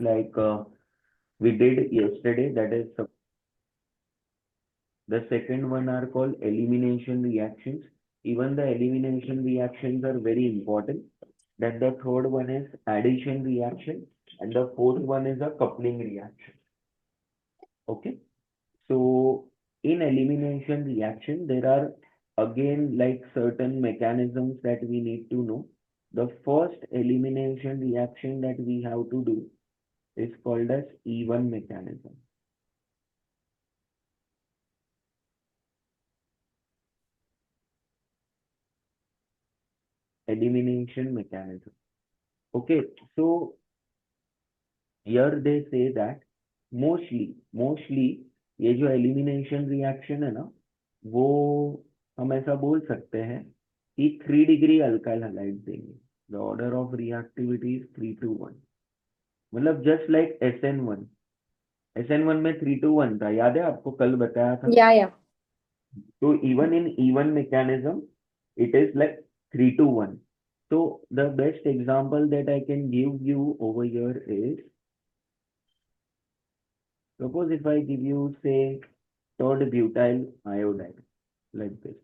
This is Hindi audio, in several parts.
like we did yesterday, that is the second one are called elimination reactions. Even the elimination reactions are very important. Then the third one is addition reaction, and the fourth one is a coupling reaction. Okay. So in elimination reaction, there are again like certain mechanisms that we need to know. The first elimination reaction that we have to do is called as E1 mechanism. Elimination mechanism. Okay, so here they say that mostly ये जो elimination reaction है ना, वो हम ऐसा बोल सकते हैं कि 3 डिग्री अल्काइल हैलाइड देंगे. The order of reactivity is 3 to 1. मतलब जस्ट लाइक SN1 में 3 to 1 था, याद है आपको, कल बताया था. Yeah. तो even in E1 mechanism it is like 3 to 1. So the best example that I can give you over here is, suppose if I give you say third butyl iodide like this.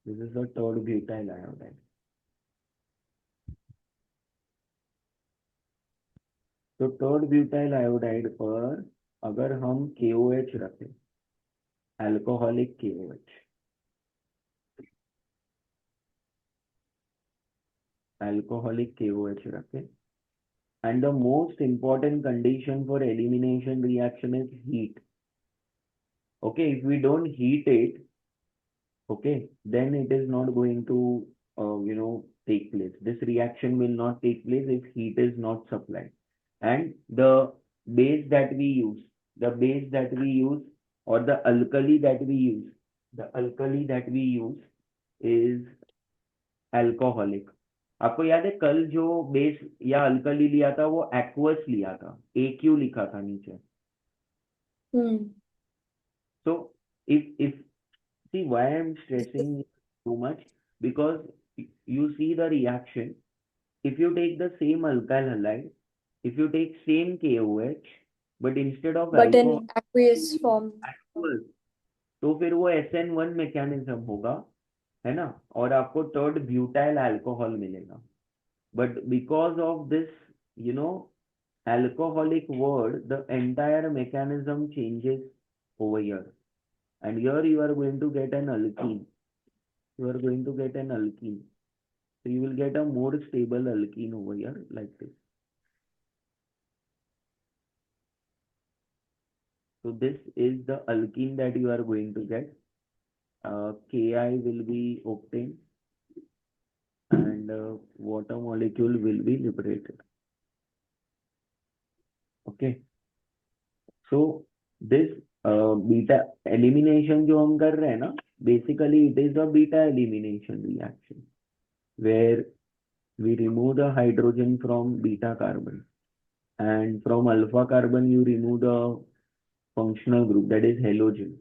This is the third butyl iodide. तो थर्ड ब्यूटाइल आयोडाइड पर अगर हम KOH रखें, अल्कोहलिक KOH, रखें, and the most important condition for elimination reaction is heat. Okay, if we don't heat it, okay, then it is not going to take place. This reaction will not take place if heat is not supplied. And the base that we use, or the alkali that we use is alcoholic. आपको याद है कल जो बेस या अल्कली लिया था वो एक्वस लिया था, AQ लिखा था नीचे. So if see why I'm stressing too much, because you see the reaction. If you take the same alkyl halide, if you take same KOH, but instead of But in alcohol aqueous form. aqueous, तो फिर वो SN1 मैकेनिज्म होगा, है ना, और आपको थर्ड ब्यूटाइल अल्कोहल मिलेगा. But because of this, alcoholic word, the entire mechanism changes over here. And here you are going to get an alkene. So you will get a more stable alkene over here like this. So this is the alkene that you are going to get. Ki will be obtained and water molecule will be liberated. Okay. So this beta elimination जो हम कर रहे हैं ना, basically it is a beta elimination reaction where we remove the hydrogen from beta carbon, and from alpha carbon you remove the functional group, that is halogen.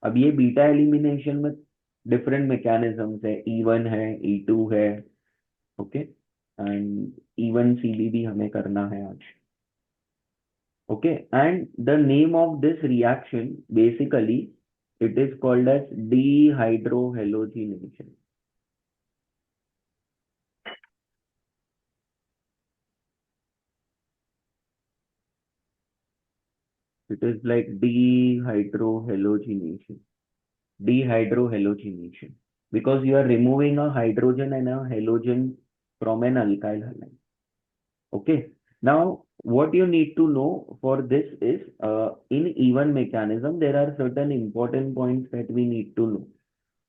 अब ये बीटा एलिमिनेशन में डिफरेंट मैकेनिज्म्स है, E1 है, E2 है, ओके, एंड E1CB भी हमें करना है आज. Okay, and the name of this reaction basically it is called as dehydrohalogenation. It is like dehydrohalogenation, because you are removing a hydrogen and a halogen from an alkyl halide. Okay, now what you need to know for this is in E1 mechanism there are certain important points that we need to know.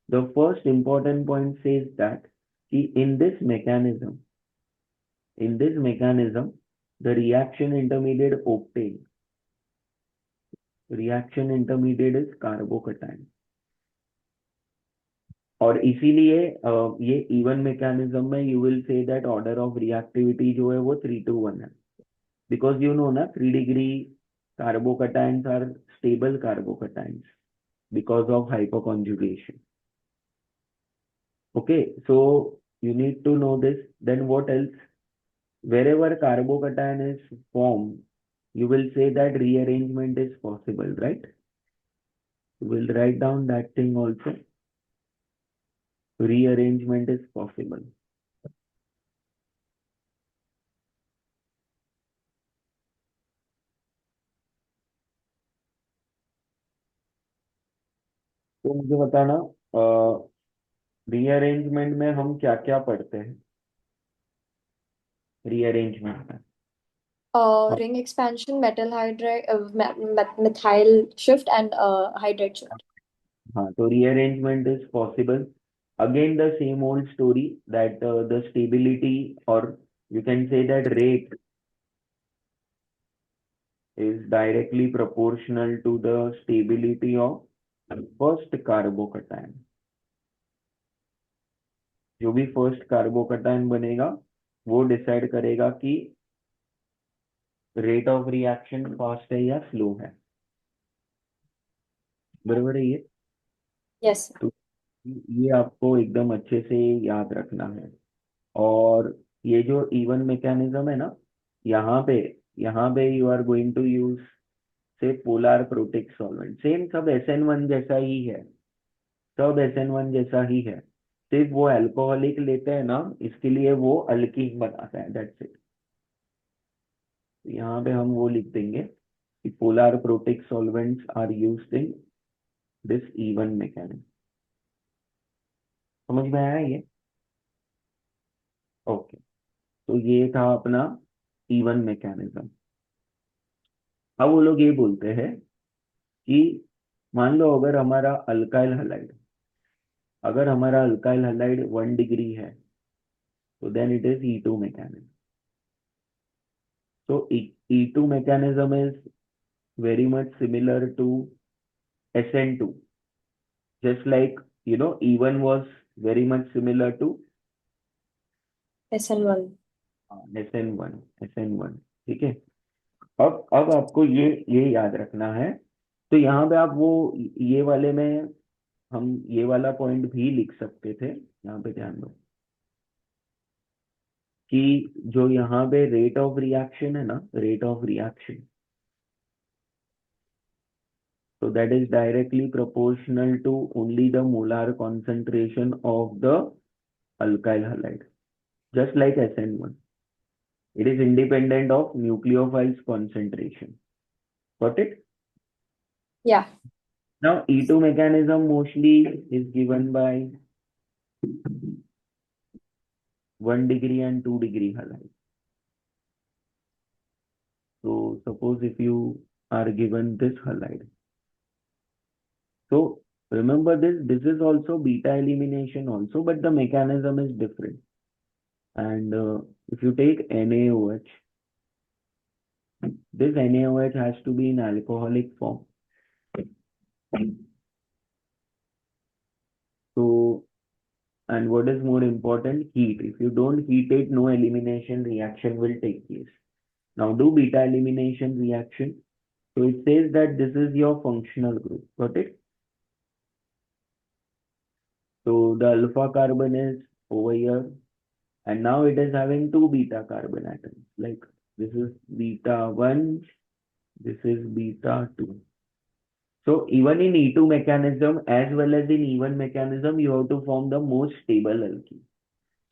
The first important point says that in this mechanism, the reaction intermediate obtained, is carbocation. और इसीलिए ये E1 mechanism में you will say that order of reactivity जो है वो 3 to 1 है, because you know ना 3 degree carbocations are stable carbocations because of hyperconjugation. Okay, so you need to know this. Then what else? Wherever carbocation is formed, you will say that rearrangement is possible, right? You will write down that thing also. Rearrangement is possible. तो मुझे बताना, रीअरेंजमेंट में हम क्या क्या पढ़ते हैं? रीअरेंजमेंट में हाँ, Ring expansion, metal hydride, methyl shift, and hydride shift. हाँ, तो rearrangement is possible. Again the same old story that the stability और you can say that rate is directly proportional to the stability of first carbocation. जो भी फर्स्ट कार्बोकटायन बनेगा वो डिसाइड करेगा कि रेट ऑफ रिएक्शन फास्ट है या स्लो है. बराबर है ये? Yes. तो ये आपको एकदम अच्छे से याद रखना है. और ये जो इवन मैकेनिज्म है ना, यहाँ पे यहाँ पे you are going to use say polar protic solvent. Same सब SN1 जैसा ही है, सब SN1 जैसा ही है. सिर्फ वो अल्कोहलिक लेते हैं ना, इसके लिए वो अल्कीन बनाता है, दैट्स इट. यहाँ पे हम वो लिख देंगे कि polar protic solvents are used in this even mechanism. समझ में आया ये? ओके. तो ये था अपना इवन मैकेनिज्म. अब वो लोग ये बोलते हैं कि मान लो अगर हमारा अल्काइल हलाइड 1 डिग्री है, तो then it is E2 mechanism. So E2 mechanism is very much similar to SN2. Just like, E1 was very much similar to SN1. SN1. SN1. ठीक है. अब आपको ये याद रखना है. तो यहाँ पे आप वो ये वाले में हम ये वाला पॉइंट भी लिख सकते थे. यहाँ पे ध्यान दो कि जो यहाँ पे रेट ऑफ रिएक्शन है ना, rate of reaction, so that is directly proportional to only the molar concentration of the alkyl halide, just like SN1. It is independent of nucleophiles concentration. Got it? Yeah. Now E2 mechanism mostly is given by 1 degree and 2 degree halide. So suppose if you are given this halide, so remember this is also beta elimination also, but the mechanism is different. And if you take NaOH, this NaOH has to be in alcoholic form. So, and what is more important? Heat. If you don't heat it, no elimination reaction will take place. Now do beta elimination reaction. So it says that this is your functional group. Got it? So the alpha carbon is over here, and now it is having 2 beta carbon atoms. Like this is beta 1, this is beta 2. So even in E2 mechanism as well as in E1 mechanism, you have to form the most stable alkene.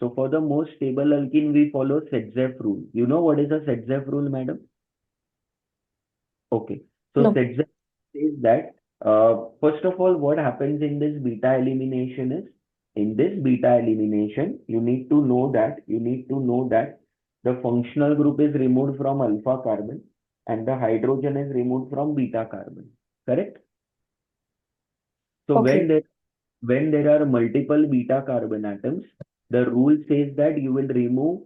So for the most stable alkene, we follow Setzeff rule. You know what is the Setzeff rule, madam? Okay. So No. Setzeff says that first of all, what happens in this beta elimination is, in this beta elimination, you need to know that the functional group is removed from alpha carbon and the hydrogen is removed from beta carbon. Correct? So Okay. when there are multiple beta carbon atoms, the rule says that you will remove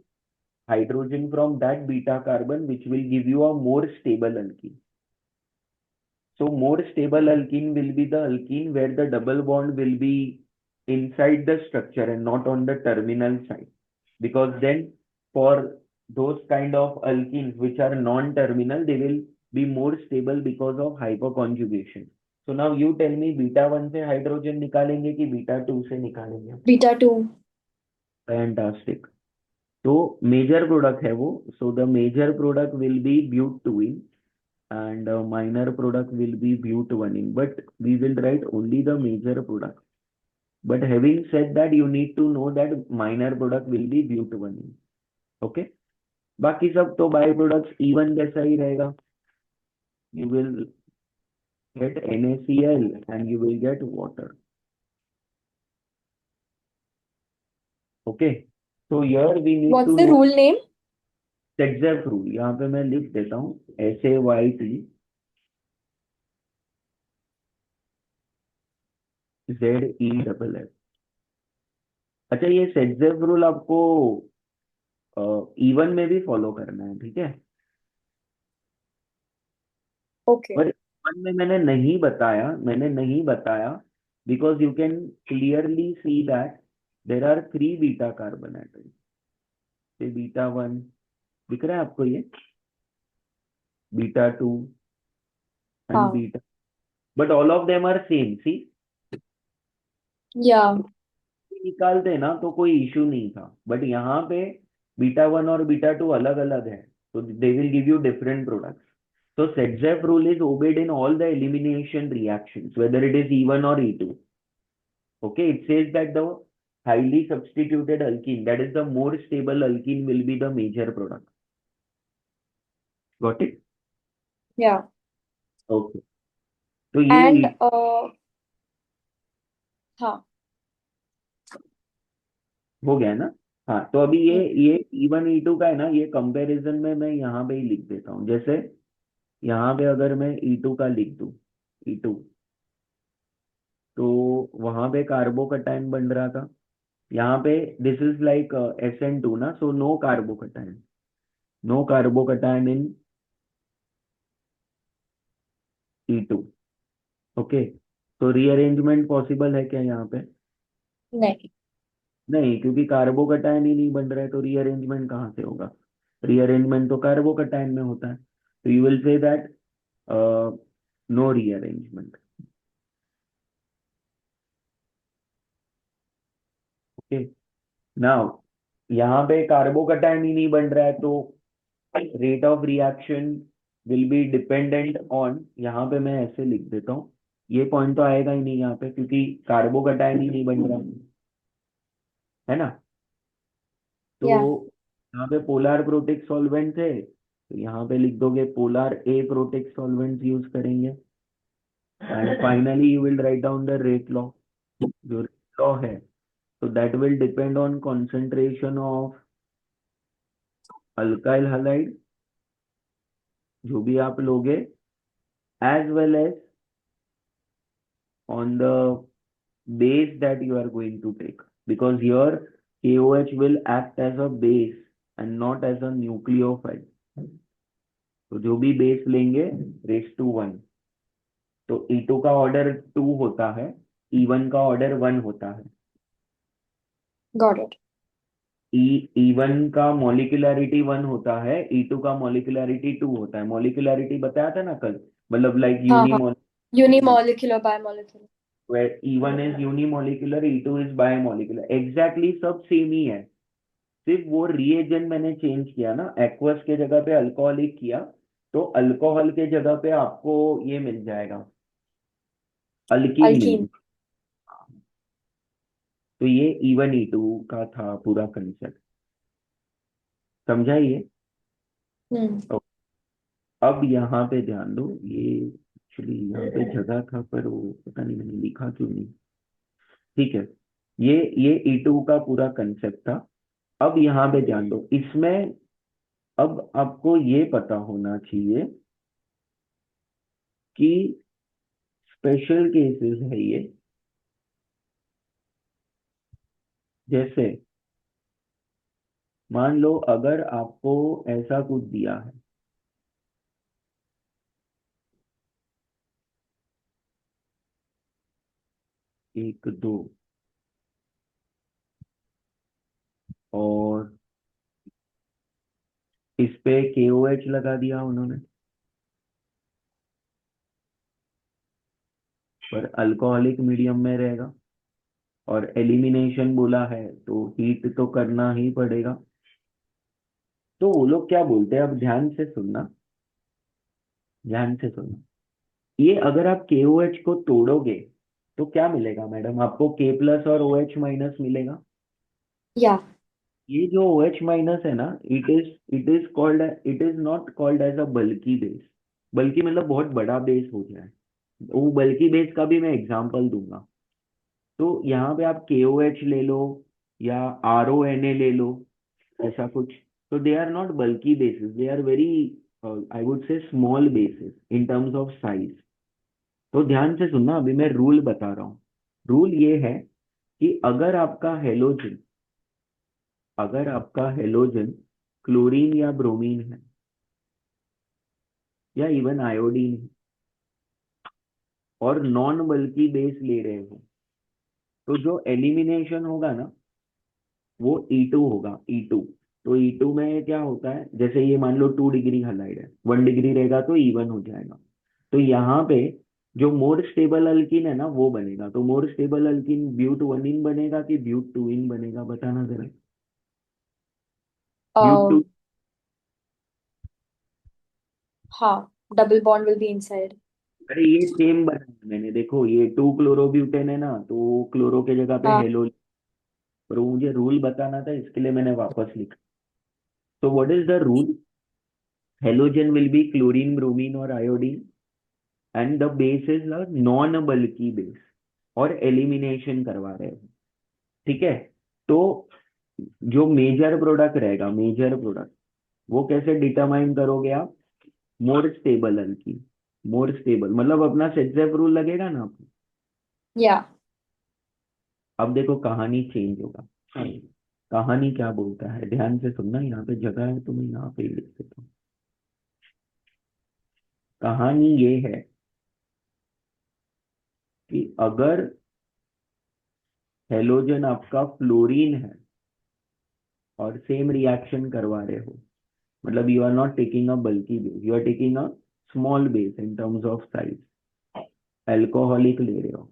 hydrogen from that beta carbon, which will give you a more stable alkene. So more stable alkene will be the alkene where the double bond will be inside the structure and not on the terminal side. Because then for those kind of alkenes which are non-terminal, they will be more stable because of hyperconjugation. So now you tell me beta 1 से हाइड्रोजन निकालेंगे कि beta 2 से निकालेंगे? Beta 2. फैंटास्टिक. तो मेजर प्रोडक्ट है वो. So the major product will be butene. and minor product will be butyl, but we will write only the major product. But having said that, you need to know that minor product will be butyl. Okay, बाकी सब तो बाय प्रोडक्ट्स इवन जैसा ही रहेगा. You will get NaCl and you will get water. Okay, so here we need What's to the know rule name? Zepf rule. यहाँ पे मैं लिख देता हूँ SAYT ZEFF. अच्छा, ये Zepf रूल आपको इवन में भी फॉलो करना है, ठीक है. Okay. पर इवन में मैंने नहीं बताया because you can clearly see that there are 3 beta carbon atoms. Beta 1 दिख रहा है आपको, ये बीटा 2 एंड हाँ. Beta, but all of them are same. See, Yeah. निकालते ना तो कोई इशू नहीं था, बट यहाँ पे बीटा 1 और बीटा 2 अलग अलग है, तो they will give you different products. So Zepf rule is obeyed in all the elimination reactions, whether it is E1 or E2. Okay, it says that the highly substituted alkene, that is the more stable alkene, will be the major product. Got it? Yeah. Okay. तो ये And हाँ. हो गया ना. हाँ, तो अभी ये हम्म. ये E1 E2 का है ना, ये कंपैरिजन में मैं यहाँ पे ही लिख देता हूँ. जैसे यहाँ पे अगर मैं E2 का लिख दूँ, E2, तो वहां पे कार्बोकटायन बन रहा था. यहाँ पे दिस इज लाइक SN2 ना, so no carbocation, no carbocation in E2. Okay, तो रीअरेंजमेंट पॉसिबल है क्या यहाँ पे? नहीं. नहीं, क्योंकि कार्बोकटायन ही नहीं बन रहा है, तो रीअरेंजमेंट कहाँ से होगा? रीअरेंजमेंट तो कार्बोकटायन में होता है. तो you will say that no rearrangement. Okay, now यहाँ पे कार्बोकटायन ही नहीं बन रहा है, तो rate of reaction will be dependent on, यहाँ पे मैं ऐसे लिख देता हूँ, ये पॉइंट तो आएगा ही नहीं यहाँ पे क्योंकि कार्बोकटायन ही नहीं बन रहा है ना. तो Yeah. यहाँ पे पोलार प्रोटिक सॉल्वेंट है, तो यहाँ पे लिख दोगे polar a protic solvent use करेंगे. And finally you will write down the rate law. जो रेट लॉ है, तो that will depend on concentration of alkyl halide जो भी आप लोगे, as well as on the base that you are going to take, because here KOH will act as a base and not as a nucleophile. तो जो भी बेस लेंगे raised to 1, तो E2 का ऑर्डर 2 होता है, E1 का ऑर्डर 1 होता है. Got it. E1 का मॉलिक्यूलरिटी 1 होता है, E2 का मॉलिक्यूलरिटी 2 होता है. मॉलिक्यूलरिटी बताया था ना कल, मतलब लाइक हाँ हाँ. यूनिमोल, Unimolecular, bimolecular. where E1 is unimolecular, E2 is bimolecular. Exactly सब सेम ही है, सिर्फ वो रिएजेंट मैंने चेंज किया ना, एक्वस के जगह पे अल्कोहलिक किया, तो अल्कोहल के जगह पे आपको ये मिल जाएगा, अल्कीन मिल. Alkene. तो ये E1 E2 का था पूरा कंसेप्ट, समझाइए. हम्म. तो अब यहाँ पे ध्यान दो, ये एक्चुअली यहाँ पे जगह था पर वो पता नहीं मैंने लिखा क्यों नहीं. ठीक है, ये E2 का पूरा कंसेप्ट था. अब यहाँ पे ध्यान दो, इसमें अब आपको ये पता होना चाहिए कि स्पेशल केसेस है ये. जैसे मान लो अगर आपको ऐसा कुछ दिया है, 1 2, और इस पे KOH लगा दिया उन्होंने, पर अल्कोहलिक मीडियम में रहेगा, और एलिमिनेशन बोला है तो हीट तो करना ही पड़ेगा. तो वो लोग क्या बोलते हैं, अब ध्यान से सुनना, ध्यान से सुनो। ये अगर आप KOH को तोड़ोगे तो क्या मिलेगा मैडम? आपको K प्लस और OH माइनस मिलेगा। Yeah. ये जो OH माइनस है ना, it is not called as a bulky base. Bulky मतलब बहुत बड़ा बेस हो जाए, वो बल्की बेस का भी मैं एग्जांपल दूंगा। तो यहाँ पे आप KOH ले लो या RONA ले लो, ऐसा कुछ। तो they are not bulky bases, they are very, I would say small bases in terms of size. तो ध्यान से सुनना, अभी मैं रूल बता रहा हूँ। रूल ये है कि अगर आपका हेलोजन क्लोरीन या ब्रोमीन है या इवन आयोडीन है और नॉन बल्की बेस ले रहे हो, तो जो एलिमिनेशन होगा ना वो E2 होगा, E2। तो E2 में क्या होता है, जैसे ये मान लो 2 डिग्री हलाइड है, 1 डिग्री रहेगा तो E1 हो जाएगा। तो यहाँ पे जो मोर स्टेबल अल्किन है ना वो बनेगा। तो मोर स्टेबल अल्किन ब्यूट 1 इन बनेगा कि ब्यूट 2 इन बनेगा, बताना जरा। But two. Um, हाँ, double bond will be inside. अरे ये सेम बनाया मैंने, देखो ये 2 क्लोरोब्यूटेन है ना, तो क्लोरो के जगह पे हाँ, हेलो। पर वो मुझे रूल बताना था, इसके लिए मैंने वापस लिखा। तो what is the rule? Halogen will be chlorine, bromine और iodine, and the base is non bulky base, और एलिमिनेशन करवा रहे हो। ठीक है। तो जो मेजर प्रोडक्ट रहेगा, मेजर प्रोडक्ट, वो कैसे डिटरमाइन करोगे आप? More stable alkene. More stable मतलब अपना सेटजेफ रूल लगेगा ना आपको। yeah. अब देखो कहानी चेंज होगा। कहानी क्या बोलता है, ध्यान से सुनना, यहाँ पे जगह है तो मैं यहाँ पे ही लिख देता हूँ। कहानी ये है कि अगर हेलोजन आपका फ्लोरीन है और सेम रिएक्शन करवा रहे हो, मतलब you are not taking a bulky base, you are taking a small base in terms of size, alcoholic ले रहे हो,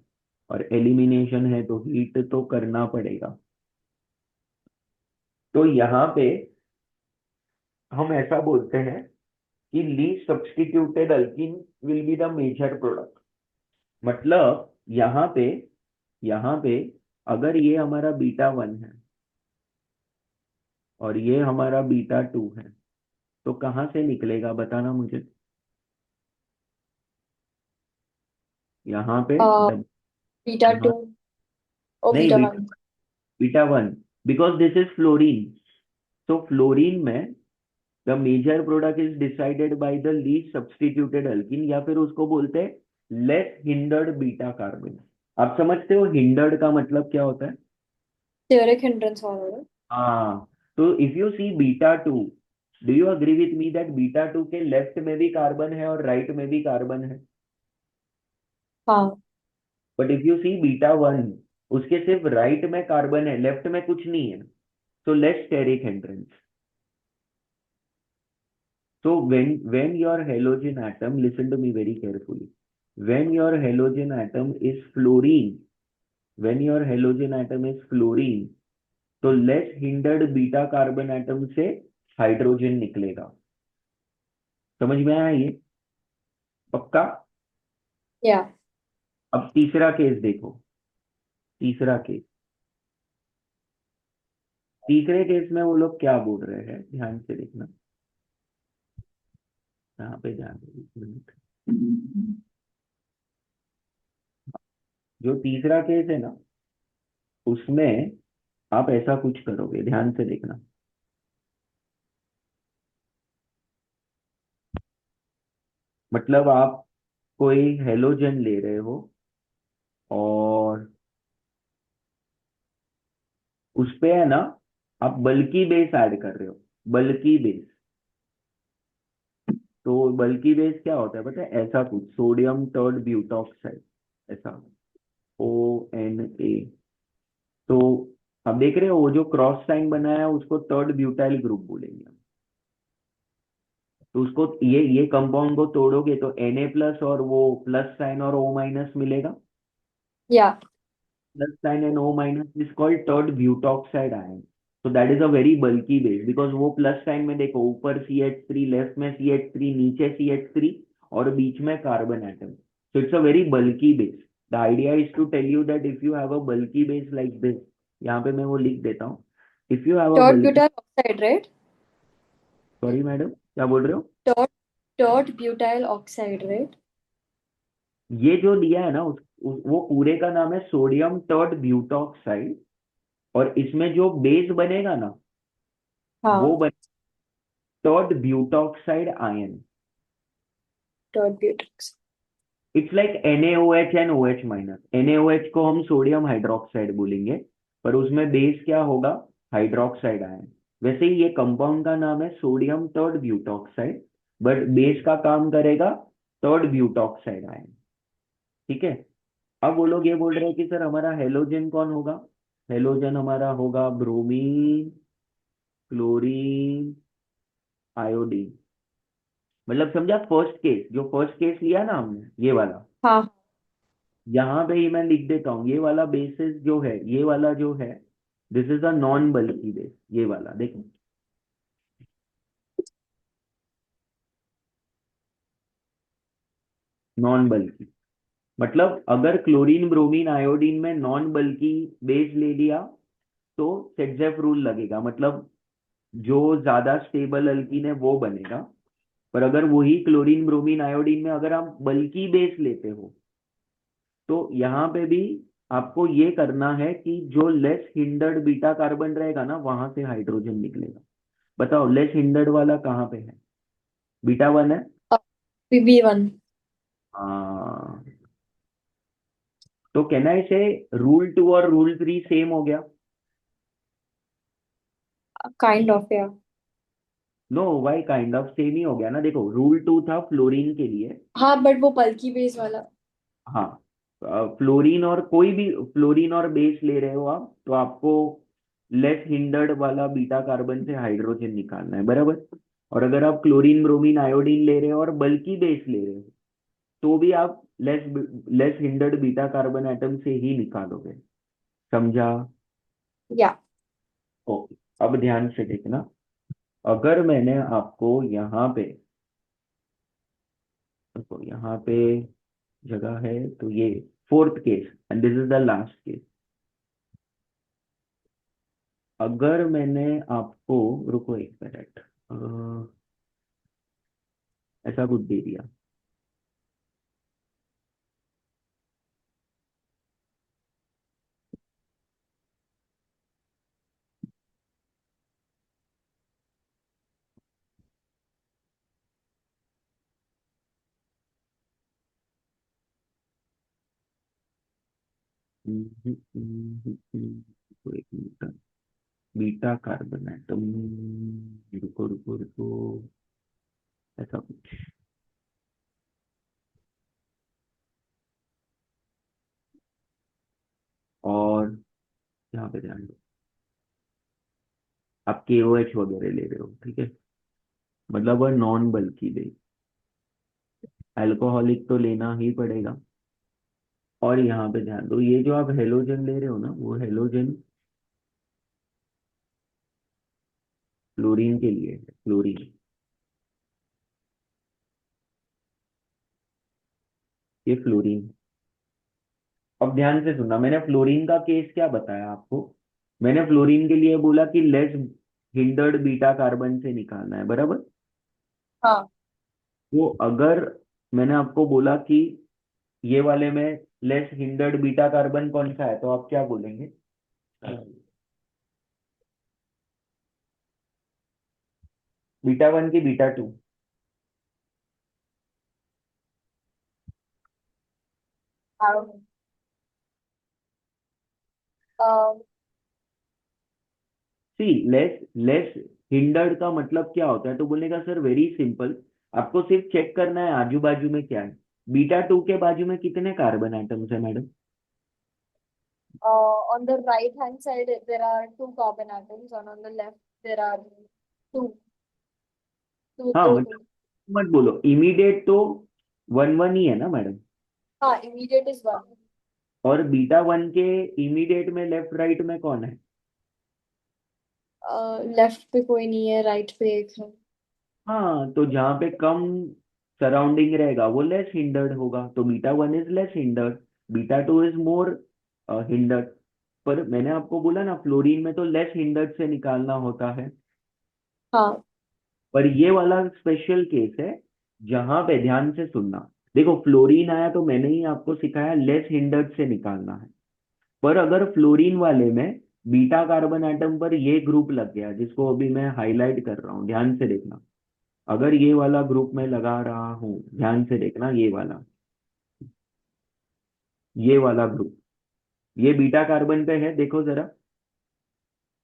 और एलिमिनेशन है तो हीट तो करना पड़ेगा। तो यहाँ पे हम ऐसा बोलते हैं कि least substituted alkene will be the major product. मतलब यहाँ पे अगर ये हमारा बीटा 1 है और ये हमारा बीटा 2 है, तो कहाँ से निकलेगा बताना मुझे। यहाँ पे Uh, beta यहाँ, 2 or नहीं, beta 1. Beta 1, because this is fluorine. तो फ्लोरीन में the major product is decided by the least substituted alkene, या फिर उसको बोलते हैं लेस हिंडर्ड बीटा कार्बन। आप समझते हो हिंडर्ड का मतलब क्या होता है? Steric hindrance वाला. हाँ। तो if you see beta 2, do you agree with me that beta 2 के लेफ्ट में भी कार्बन है और राइट में भी कार्बन है? हाँ. But if you see beta 1, उसके सिर्फ राइट में कार्बन है, लेफ्ट में कुछ नहीं है। So let's steric hindrance. So when your halogen atom, listen to me very carefully. When your halogen atom is fluorine, when your halogen atom is fluorine, तो less hindered beta carbon atom से हाइड्रोजन निकलेगा। समझ में आया ये? पक्का? Yeah. अब तीसरा केस देखो। तीसरा केस, तीसरे केस में वो लोग क्या बोल रहे हैं, ध्यान से देखना। यहाँ पे ध्यान दो, एक मिनट। जो तीसरा केस है ना, उसमें आप ऐसा कुछ करोगे, ध्यान से देखना। मतलब आप कोई हेलोजन ले रहे हो और उस पे है ना, आप बल्की बेस ऐड कर रहे हो, बल्की बेस। तो बल्की बेस क्या होता है पता है? ऐसा कुछ, सोडियम टर्ड ब्यूटॉक्साइड, ऐसा, ONA। तो अब देख रहे हो वो जो क्रॉस साइन बनाया है उसको टर्ड ब्यूटाइल ग्रुप बोलेंगे हम। तो उसको ये कंपाउंड को तोड़ोगे तो Na प्लस और वो प्लस साइन और O माइनस मिलेगा। Yeah. Plus sign and O minus is called third butoxide ion. So that is a very bulky base, because वो प्लस साइन में देखो ऊपर CH3, लेफ्ट में CH3, नीचे CH3, और बीच में carbon atom, so it's a very bulky base. The idea is to tell you that if you have a bulky base like this, यहाँ पे मैं वो लिख देता हूँ, if you have a Dot bulky, butyl oxide, right? Sorry madam क्या बोल रहे हो? Dot dot butyl oxide, right? ये जो दिया है ना वो पूरे का नाम है सोडियम टर्ट ब्यूटॉक्साइड, और इसमें जो बेस बनेगा ना वो हाँ, बने tert butoxide ion. dot butyl. It's like NaOH and OH minus. NaOH को हम सोडियम हाइड्रोक्साइड बोलेंगे, पर उसमें बेस क्या होगा? Hydroxide ion. वैसे ही ये कंपाउंड का नाम है सोडियम टर्ड ब्यूटॉक्साइड, बट बेस का काम करेगा टर्ड ब्यूटॉक्साइड आयन. ठीक है. अब वो लोग ये बोल रहे हैं कि सर हमारा हेलोजन कौन होगा? हेलोजन हमारा होगा ब्रोमीन, क्लोरीन, आयोडीन. मतलब समझा फर्स्ट केस, जो फर्स्ट केस लिया ना हमने ये वाला, हाँ, यहाँ पे ही मैं लिख देता हूँ ये वाला बेसिस जो है, ये वाला जो है, this is a non bulky base. ये वाला देखो, नॉन बल्की. मतलब अगर क्लोरीन ब्रोमीन आयोडीन में नॉन बल्की बेस ले लिया तो सेटजेफ रूल लगेगा, मतलब जो ज्यादा स्टेबल अल्कीन है वो बनेगा. पर अगर वही क्लोरीन ब्रोमीन आयोडीन में अगर आप बल्की बेस लेते हो तो यहाँ पे भी आपको ये करना है कि जो लेस हिंडर्ड बीटा कार्बन रहेगा ना वहां से हाइड्रोजन निकलेगा. बताओ लेस हिंडर्ड वाला कहाँ पे है? बीटा वन है. PB1. हाँ. तो कहना है से रूल टू और रूल थ्री सेम हो गया? Kind of, yeah. No, why kind of same ही हो गया ना. देखो रूल टू था फ्लोरीन के लिए. हाँ, बट वो बल्कि बेस वाला. हाँ. फ्लोरीन और कोई भी फ्लोरीन और बेस ले रहे हो आप तो आपको लेस हिंडर्ड वाला बीटा कार्बन से हाइड्रोजन निकालना है, बराबर. और अगर आप क्लोरीन ब्रोमीन आयोडीन ले रहे हो और बल्कि बेस ले रहे हो तो भी आप less less hindered beta carbon atom से ही निकालोगे. समझा? या. ओके. अब ध्यान से देखना, अगर मैंने आपको यहाँ पे, देखो यहाँ पे जगह है तो ये fourth case and this is the last case. अगर मैंने आपको, रुको एक मिनट, ऐसा कुछ दे दिया. रुको एक मिनट. बीटा कार्बन एटम, रुको रुको रुको, ऐसा कुछ. और यहाँ पे ध्यान दो, आप KOH वगैरह ले रहे हो, ठीक है, मतलब वह नॉन बल्कि दे. अल्कोहलिक तो लेना ही पड़ेगा. और यहाँ पे ध्यान दो, ये जो आप हेलोजन ले रहे हो ना वो हेलोजन फ्लोरीन के लिए है, फ्लोरीन. ये फ्लोरीन. अब ध्यान से सुनना, मैंने फ्लोरीन का केस क्या बताया आपको? मैंने फ्लोरीन के लिए बोला कि लेस हिंडर्ड बीटा कार्बन से निकालना है, बराबर. हाँ, तो अगर मैंने आपको बोला कि ये वाले में लेस हिंडर्ड बीटा कार्बन कौन सा है तो आप क्या बोलेंगे? बीटा वन की beta to? C, less less hindered का मतलब क्या होता है? तो बोलने का सर वेरी सिंपल, आपको सिर्फ चेक करना है आजू बाजू में क्या है. बीटा टू के बाजू में कितने कार्बन एटम्स है madam? on the right hand side there are two carbon atoms and on the left there are two हाँ two. मतलब मत बोलो इमीडिएट तो वन वन ही है ना मैडम. हाँ, immediate is one. और बीटा वन के इमीडिएट में लेफ्ट राइट में कौन है? लेफ्ट पे कोई नहीं है, राइट पे एक है. हाँ, तो जहाँ पे कम सराउंडिंग रहेगा वो लेस हिंडर्ड होगा, तो beta one is less hindered, beta two is more hindered. पर मैंने आपको बोला ना फ्लोरीन में तो लेस हिंडर्ड से निकालना होता है। हाँ। पर ये वाला स्पेशल केस है जहां पे, ध्यान से सुनना, देखो फ्लोरीन आया तो मैंने ही आपको सिखाया लेस हिंडर्ड से निकालना है। पर अगर फ्लोरीन वाले में बीटा कार्बन एटम पर ये ग्रुप लग गया जिसको अभी मैं हाईलाइट कर रहा हूँ, ध्यान से देखना, अगर ये वाला ग्रुप मैं लगा रहा हूँ, ध्यान से देखना, ये वाला ग्रुप, ये बीटा कार्बन पे है, देखो जरा।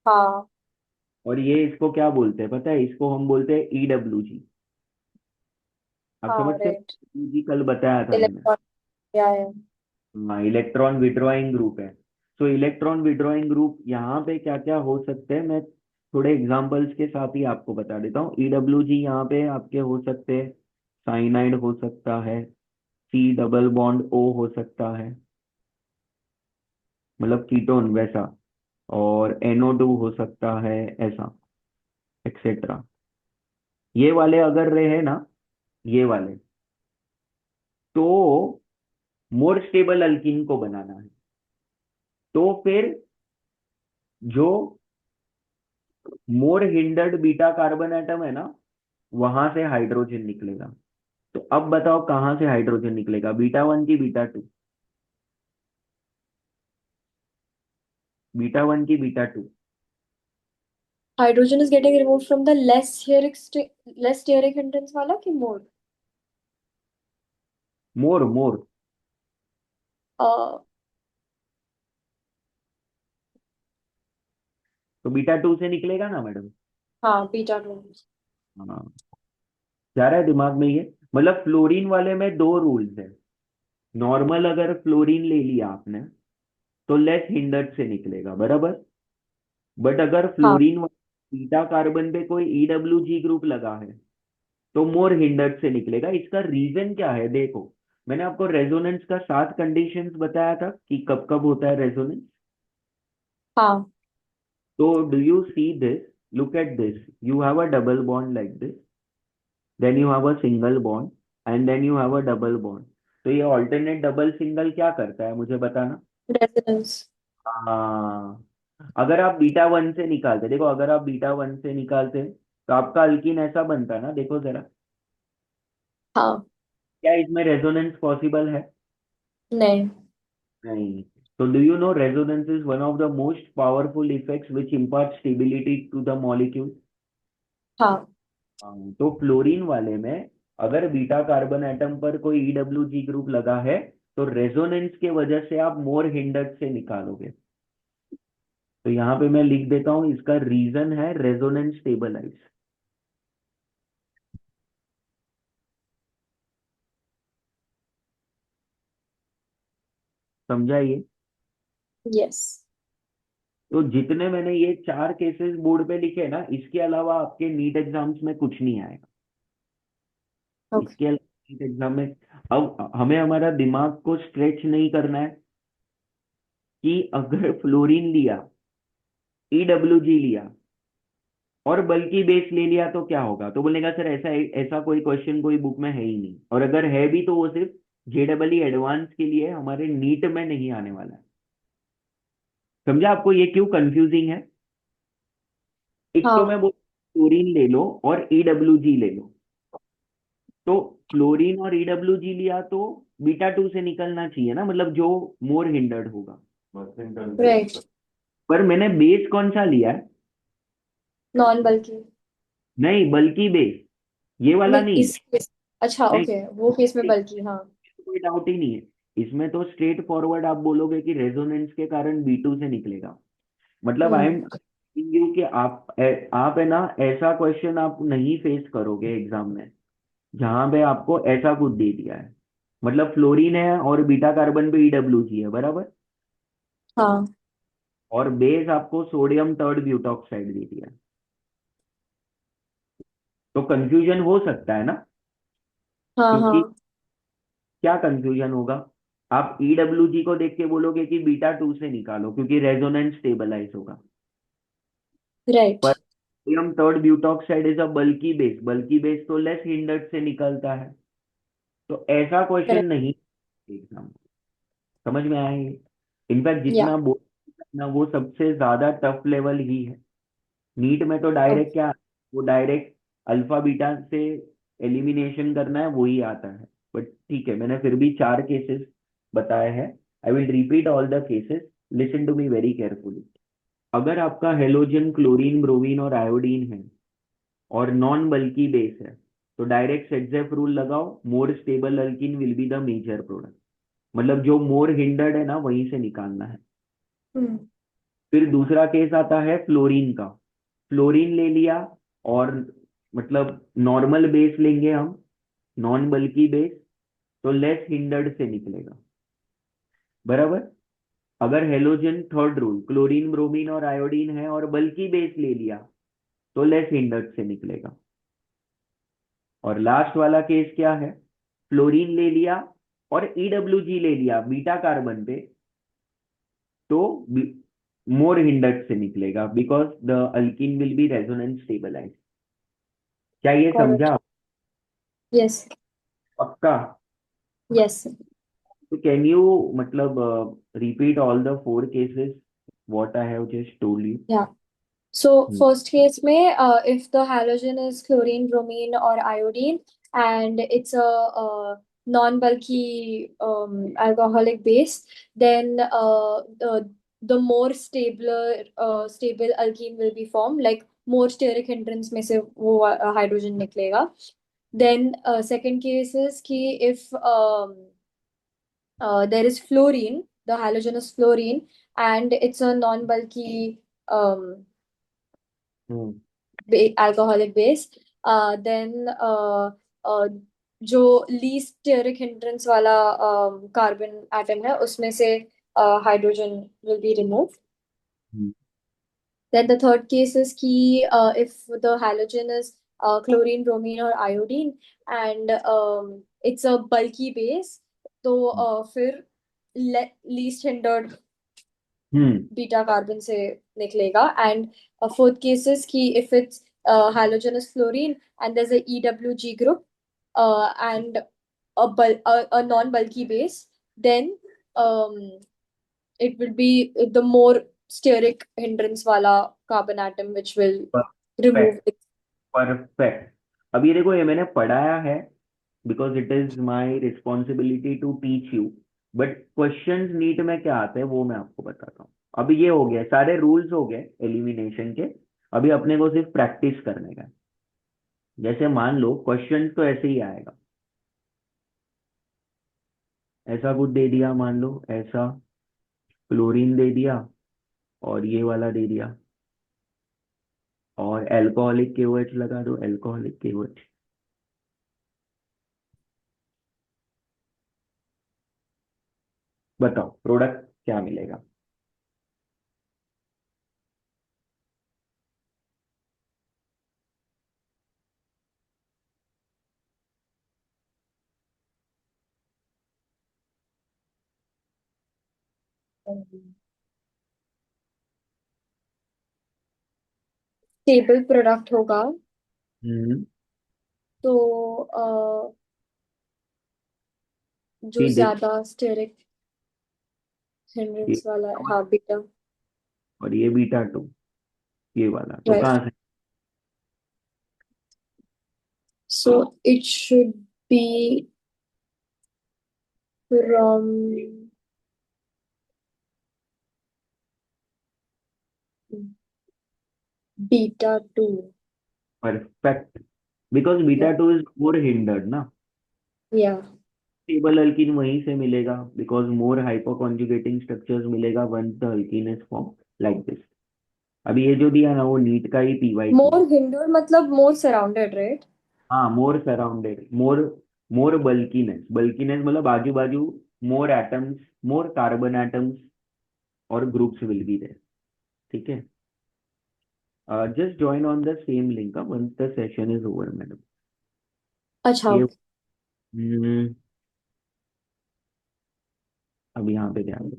हाँ। और ये इसको क्या बोलते हैं पता है? इसको हम बोलते हैं EWG। आप हाँ समझते राइट। हो? EWG कल बताया था मैंने। इलेक्ट्रॉन क्या है? हाँ, इलेक्ट्रॉन विड्रॉइंग ग्रुप है। तो इलेक्ट्रॉन विड्रॉइंग ग्रुप यहाँ पे क्या क्या हो सकते हैं, मैं थोड़े एग्जांपल्स के साथ ही आपको बता देता हूँ। EWG यहाँ पे आपके हो सकते हैं, साइनाइड हो सकता है, C डबल बॉन्ड O हो सकता है, मतलब कीटोन वैसा, और NO2 हो सकता है, ऐसा एक्सेट्रा। ये वाले अगर रहे ना, ये वाले, तो मोर स्टेबल अल्कीन को बनाना है, तो फिर जो मोर हिंडर्ड बीटा कार्बन एटम है ना, वहां से हाइड्रोजन निकलेगा। तो अब बताओ कहाँ से हाइड्रोजन निकलेगा, बीटा वन की बीटा टू? बीटा वन की beta two? Hydrogen is getting remove from the less steric hindrance वाला कि मोर? More more. uh, तो बीटा टू से निकलेगा ना मैडम? हाँ बीटा टू। हाँ, जा रहा है दिमाग में ये? मतलब फ्लोरीन वाले में दो रूल्स है। नॉर्मल अगर फ्लोरीन ले लिया आपने तो लेस हिंडर्ड से निकलेगा, बराबर। बट अगर हाँ। फ्लोरीन बीटा कार्बन पे कोई EWG ग्रुप लगा है तो मोर हिंडर्ड से निकलेगा। इसका रीजन क्या है देखो, मैंने आपको रेजोनेंस का 7 कंडीशंस बताया था कि कब कब होता है रेजोनेंस। हाँ। तो do you see this, look at this, you have a double bond like this, then you have a single bond, and then you have a double bond. तो ये ऑल्टरनेट डबल सिंगल क्या करता है मुझे बताना? रेजोनेंस। हाँ, अगर आप बीटा वन से निकालते, देखो अगर आप बीटा वन से निकालते तो आपका अल्कीन ऐसा बनता ना, देखो जरा। हाँ। क्या इसमें रेजोनेंस पॉसिबल है? नहीं। नहीं। तो do you know resonance is one of the most powerful effects which impart stability to the molecule. हाँ। तो फ्लोरीन वाले में अगर बीटा कार्बन एटम पर कोई EWG ग्रुप लगा है तो रेजोनेंस के वजह से आप मोर हिंडर्ड से निकालोगे। तो यहाँ पे मैं लिख देता हूँ, इसका रीजन है रेजोनेंस स्टेबलाइज। समझा ये? यस। तो जितने मैंने ये 4 केसेस बोर्ड पे लिखे ना, इसके अलावा आपके नीट एग्जाम्स में कुछ नहीं आएगा। ओके। इसके अलावा नीट एग्जाम में अब हमें हमारा दिमाग को स्ट्रेच नहीं करना है कि अगर फ्लोरीन लिया, EWG लिया और बल्कि बेस ले लिया तो क्या होगा, तो बोलेगा सर ऐसा ऐसा कोई क्वेश्चन कोई बुक में है ही नहीं, और अगर है भी तो वो सिर्फ JEE एडवांस के लिए, हमारे नीट में नहीं आने वाला है। समझा आपको ये क्यों कंफ्यूजिंग है? एक तो हाँ मैं बोल, फ्लोरीन ले लो और EWG ले लो, तो फ्लोरीन और EWG लिया तो बीटा टू से निकलना चाहिए ना, मतलब जो मोर हिंडर्ड होगा। राइट। पर मैंने बेस कौन सा लिया है? Non bulky. नहीं, बल्कि बेस, ये वाला नहीं नहीं। इस केस। अच्छा नहीं, ओके, वो केस में बल्कि हाँ। कोई डाउट ही नहीं है। इसमें तो स्ट्रेट फॉरवर्ड आप बोलोगे कि रेजोनेंस के कारण B2 से निकलेगा। मतलब आई एम हम्म। यू कि आप है ना, ऐसा क्वेश्चन आप नहीं फेस करोगे एग्जाम में जहां पे आपको ऐसा कुछ दे दिया है। मतलब फ्लोरीन है और बीटा कार्बन पे EWG है, बराबर, हाँ। और बेस आपको सोडियम थर्ड ब्यूटॉक्साइड दे दिया है। तो कंफ्यूजन हो सकता है ना? हाँ। क्योंकि हाँ। क्या कंफ्यूजन होगा, आप EWG को देख के बोलोगे कि बीटा टू से निकालो क्योंकि रेजोनेंस स्टेबलाइज होगा। राइट। पर sodium third butoxide is a bulky base, bulky base तो लेस हिंडर्ड से निकलता है। तो ऐसा क्वेश्चन correct. नहीं एग्जाम, समझ में आया ये? In fact Yeah. जितना बोल ना वो सबसे ज्यादा टफ लेवल ही है। नीट में तो Okay. डायरेक्ट क्या, वो डायरेक्ट अल्फा बीटा से एलिमिनेशन करना है वही आता है। बट ठीक है, मैंने फिर भी 4 केसेस बताए हैं। I will repeat all the cases, listen to me very carefully. अगर आपका हेलोजन क्लोरीन ब्रोमीन और आयोडीन है और नॉन बल्की बेस है, तो डायरेक्ट सेटजेफ रूल लगाओ, more stable alkene will be the major product. मतलब जो मोर हिंडर्ड है ना वहीं से निकालना है। Hmm. फिर दूसरा केस आता है फ्लोरीन का। फ्लोरीन ले लिया और मतलब नॉर्मल बेस लेंगे हम, नॉन बल्की बेस, तो लेस हिंडर्ड से निकलेगा, बराबर। अगर halogen third rule chlorine bromine और आयोडीन है और बल्की बेस ले लिया, तो लेस हिंडर्ड से निकलेगा। और लास्ट वाला केस क्या है, फ्लोरीन ले लिया और ईडब्ल्यूजी ले लिया बीटा कार्बन पे, तो मोर हिंडर्ड से निकलेगा because the alkene will be resonance stabilize. क्या ये Got समझा it. आप? Yes. पक्का? Yes. तो कैन यू मतलब repeat all the 4 cases what I have just told you? Yeah. So first case में if the halogen is chlorine, bromine or iodine and it's a non-bulky alcoholic base, then the more stable alkene will be formed, like more steric hindrance में से वो hydrogen निकलेगा. Then second case is कि if there is fluorine, the halogen is fluorine and it's a non-bulky hmm. alcoholic base, then जो least steric hindrance वाला carbon atom है उसमें से hydrogen will be removed. Then the third case is कि if the halogen is chlorine, bromine or iodine and it's a bulky base, तो फिर least hindered हम्म। बीटा कार्बन से निकलेगा. एंड फोर्थ केस इज कि if it's halogenous fluorine and there's a EWG group and a non-bulky base, then um, it will be the more steric hindrance wala carbon atom which will remove perfect, it. Perfect. अब ये देखो, ये मैंने पढ़ाया है because it is my responsibility to teach you. But questions NEET में क्या आते हैं वो मैं आपको बताता हूँ। अभी ये हो गया, सारे रूल्स हो गए एलिमिनेशन के। अभी अपने को सिर्फ प्रैक्टिस करने का है। जैसे मान लो क्वेश्चन तो ऐसे ही आएगा, ऐसा कुछ दे दिया, मान लो ऐसा क्लोरीन दे दिया और ये वाला दे दिया और एल्कोहलिक केओएच लगा दो, एल्कोहलिक केओएच। बताओ प्रोडक्ट क्या मिलेगा? स्टेबल प्रोडक्ट होगा हम्म। तो जो ये देख, ज्यादा स्टेरिक ये हिंड्रेंस वाला है, हाँ बीटा. और ये बीटा टू, ये वाला तो Right. कहाँ से? So it should be from beta 2. Perfect, because beta Yeah. Two is more hindered ना। Yeah. स्टेबल अल्कीन वहीं से मिलेगा बिकॉज मोर हाइपोकॉन्जुगेटिंग स्ट्रक्चर्स मिलेगा once the alkene is form like this. अभी ये जो दिया ना वो नीट का ही पीवाईक्यू। More hindered मतलब more surrounded, right? हाँ, more surrounded, more, more bulkiness, bulkiness मतलब आजू बाजू more atoms, more carbon atoms और ग्रुप्स विल बी देयर। ठीक है, just join on the same link once the session is over madam. अच्छा. ये अब यहाँ पे ध्यान दो।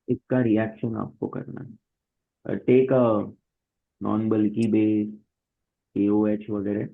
इसका रिएक्शन आपको करना है। Take a non bulky base KOH वगैरह,